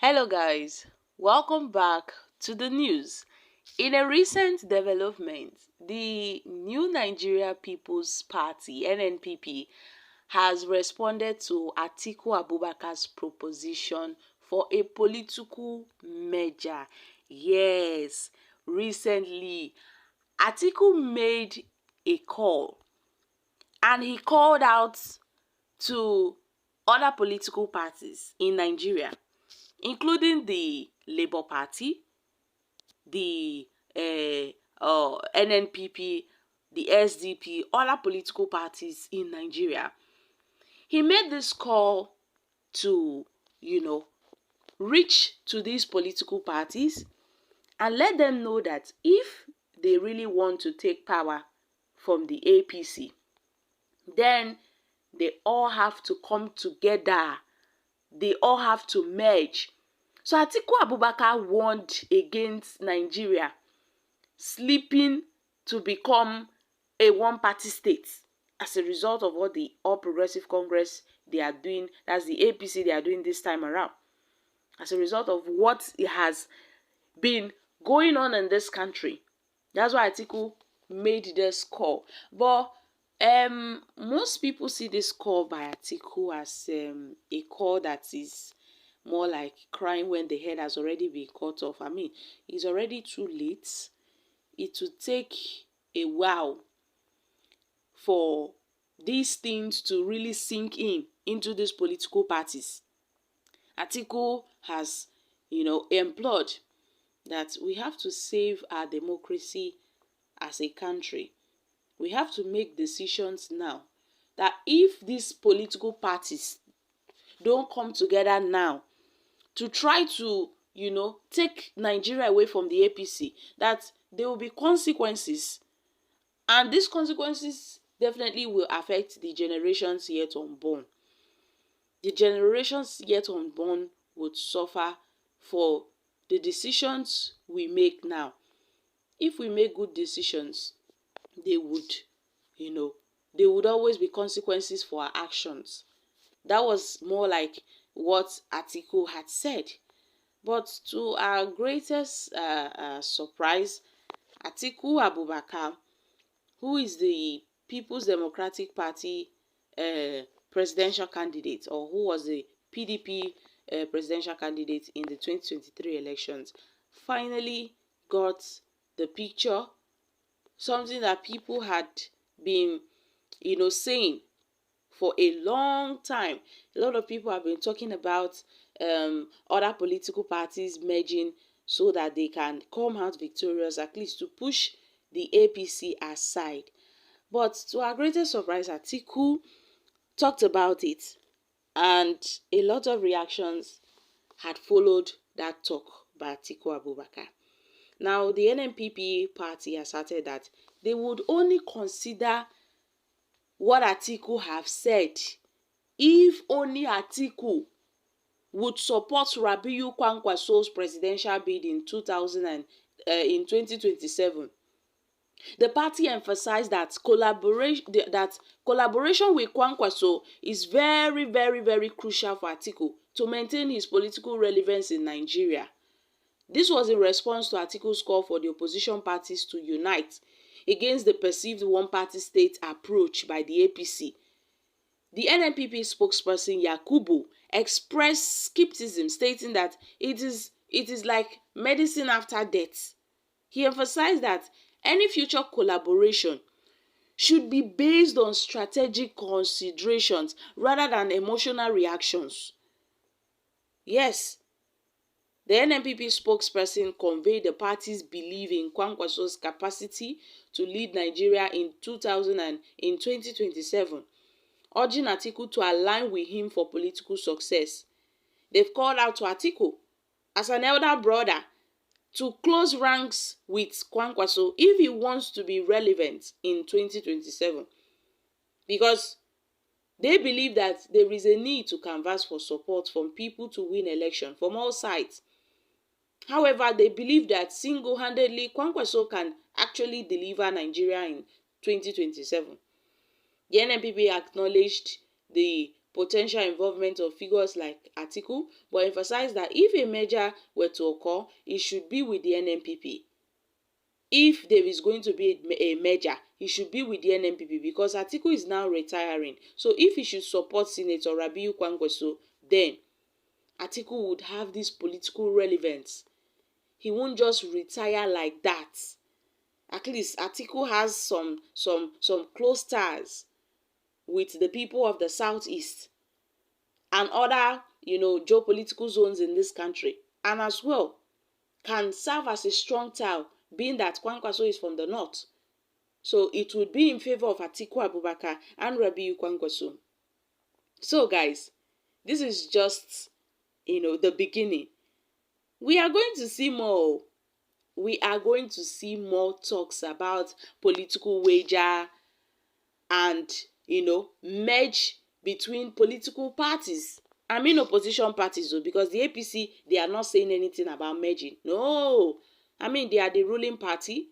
Hello guys, welcome back to the news. In a recent development, the New Nigeria People's Party (Nnpp) has responded to Atiku Abubakar's proposition for a political merger. Yes, recently Atiku made a call and he called out to other political parties in Nigeria, including the Labour Party, the Nnpp, the SDP, other political parties in Nigeria. He made this call to, reach to these political parties and let them know that if they really want to take power from the APC, then they all have to come together. They all have to merge. So Atiku Abubakar warned against Nigeria slipping to become a one-party state as a result of what the All Progressive Congress they are doing, that's the APC they are doing this time around. As a result of what it has been going on in this country. That's why Atiku made this call. But most people see this call by Atiku as a call that is more like crying when the head has already been cut off. I mean, it's already too late. It will take a while for these things to really sink into these political parties. Atiku has, implored that we have to save our democracy as a country. We have to make decisions now that if these political parties don't come together now to try to, take Nigeria away from the APC, that there will be consequences. And these consequences definitely will affect the generations yet unborn. The generations yet unborn would suffer for the decisions we make now. If we make good decisions, they would always be consequences for our actions. That was more like what Atiku had said. But to our greatest surprise, Atiku Abubakar, who is the People's Democratic Party presidential candidate, or who was the PDP presidential candidate in the 2023 elections, finally got the picture, something that people had been, saying for a long time. A lot of people have been talking about other political parties merging so that they can come out victorious, at least to push the APC aside. But to our greatest surprise, Atiku talked about it, and a lot of reactions had followed that talk by Atiku Abubakar. Now, the Nnpp party asserted that they would only consider what Atiku have said if only Atiku would support Rabiu Kwankwaso's presidential bid in 2027. The party emphasized that collaboration with Kwankwaso is very, very, very crucial for Atiku to maintain his political relevance in Nigeria. This was in response to Atiku's call for the opposition parties to unite against the perceived one-party state approach by the APC. The Nnpp spokesperson Yakubu expressed skepticism, stating that it is like medicine after death. He emphasized that any future collaboration should be based on strategic considerations rather than emotional reactions. Yes, the Nnpp spokesperson conveyed the party's belief in Kwankwaso's capacity to lead Nigeria in 2027, urging Atiku to align with him for political success. They've called out to Atiku as an elder brother to close ranks with Kwankwaso if he wants to be relevant in 2027, because they believe that there is a need to canvass for support from people to win election from all sides. However, they believe that single-handedly Kwankwaso can actually deliver Nigeria in 2027. The Nnpp acknowledged the potential involvement of figures like Atiku, but emphasized that if a merger were to occur, it should be with the Nnpp. If there is going to be a merger, it should be with the Nnpp because Atiku is now retiring. So if he should support Senator Rabiu Kwankwaso, then Atiku would have this political relevance. He won't just retire like that. At least Atiku has some close ties with the people of the southeast and other, geopolitical zones in this country, and as well can serve as a strong tile, being that Kwankwaso is from the north. So it would be in favor of Atiku Abubakar and Rabiu Kwankwaso. So guys, this is just, the beginning. We are going to see more. We are going to see more talks about political wager and, merge between political parties. I mean opposition parties though, because the APC, they are not saying anything about merging. No. I mean, they are the ruling party.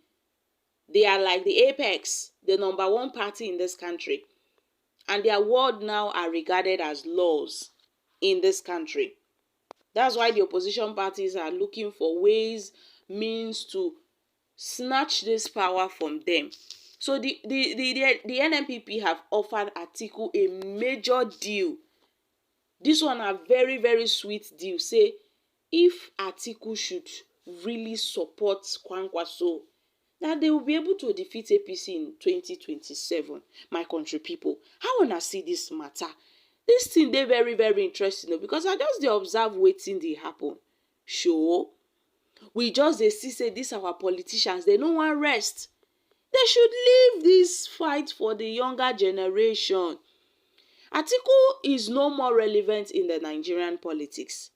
They are like the apex, the number one party in this country. And their word now are regarded as laws in this country. That's why the opposition parties are looking for ways, means to snatch this power from them. So the Nnpp have offered Atiku a major deal. This one a very, very sweet deal. Say, if Atiku should really support Kwankwaso, that they will be able to defeat APC in 2027. My country people, how una see this matter? This thing dey very, very interesting because I just dey observe wetin dey happen. Sure, we just dey see say dis our politicians, they no wan rest. They should leave this fight for the younger generation. Atiku is no more relevant in the Nigerian politics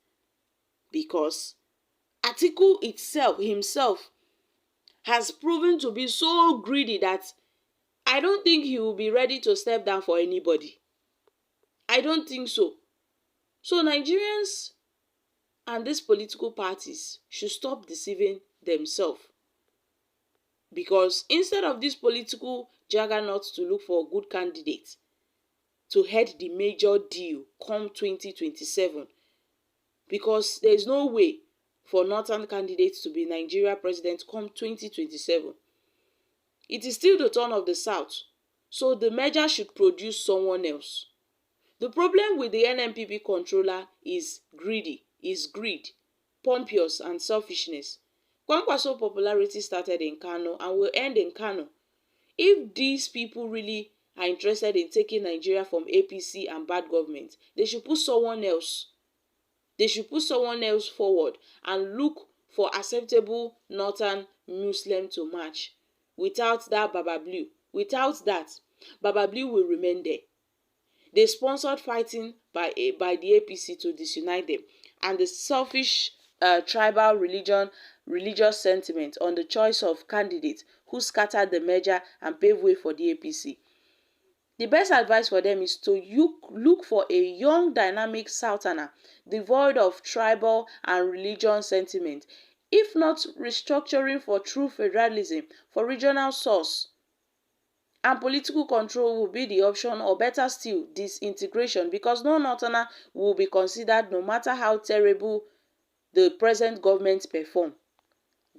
because Atiku himself has proven to be so greedy that I don't think he will be ready to step down for anybody. I don't think so. So Nigerians and these political parties should stop deceiving themselves. Because instead of this political juggernaut to look for a good candidate to head the major deal come 2027, because there is no way for northern candidates to be Nigeria president come 2027. It is still the turn of the south, so the merger should produce someone else. The problem with the Nnpp controller is greed, pompous and selfishness. Kwankwaso popularity started in Kano and will end in Kano. If these people really are interested in taking Nigeria from APC and bad government, they should put someone else. They should put someone else forward and look for acceptable northern Muslim to match. Without that, Baba Blue will remain there. They sponsored fighting by the APC to disunite them, and the selfish tribal religious sentiment on the choice of candidates who scattered the merger and paved way for the APC. The best advice for them is to look for a young, dynamic Southerner devoid of tribal and religion sentiment, if not restructuring for true federalism for regional source. And political control will be the option, or better still, disintegration, because no Northerner will be considered no matter how terrible the present government perform.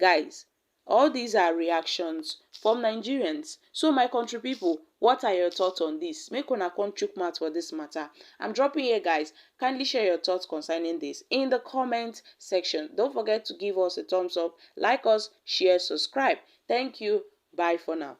Guys, all these are reactions from Nigerians. So my country people, what are your thoughts on this? Make una come chook mouth for this matter. I'm dropping here, guys. Kindly share your thoughts concerning this in the comment section. Don't forget to give us a thumbs up, like us, share, subscribe. Thank you. Bye for now.